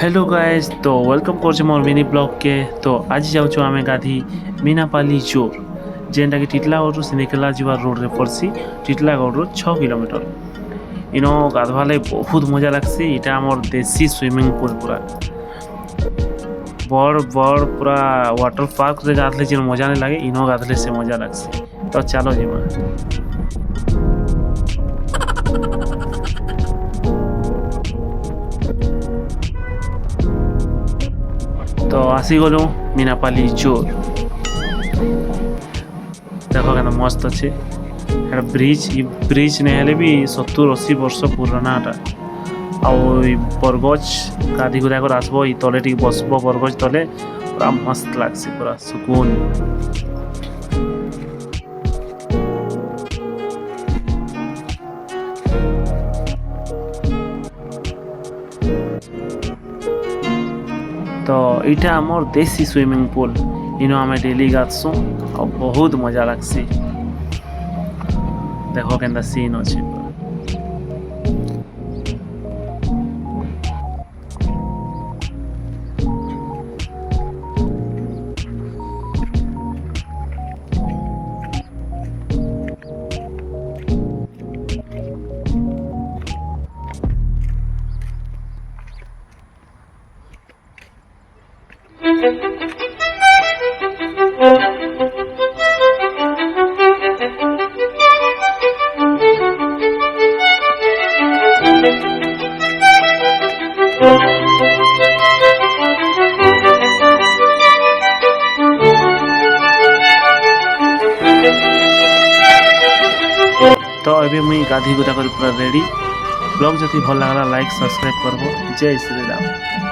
Hello guys, तो welcome कर मोर mini blog के। तो आज जाऊँ आम गाधी मीनापाली जोर जेनटा कि टिटलागढ़ से निकला जीवा रोड रे पड़सी। टिटलागढ़ 6 किलोमीटर इनो गाधवा लगे बहुत मजा लगसी। इटा आमर देसी स्विमिंग पूल पूरा बड़ बड़ पूरा वाटर पार्क रे गाधले जेन मजा नहीं लगे, इनो गाधले से मजा लगसी। तो चलो जीमा। तो आसी गलु मीनापाली जोर। देखो के मस्त अच्छे ब्रिज। ब्रिज नहीं हेले भी 70-80 वर्ष पुरानाटा। बरगज गाधी गुदा कर आसबो तले टी बसबो बरगज तले पूरा मस्त लागसी, पूरा सुकून। तो इटा आमर देसी स्विमिंग पूल। इनो आमे डेली गाधसु और बहुत मजा लगसी। देखो केंदा सीन अच्छे। तो अभी मुई गाधी गुदा कर पूरा रेडी। ब्लॉग जति भल लगला लाइक सब्सक्राइब करबो। जय श्री राम।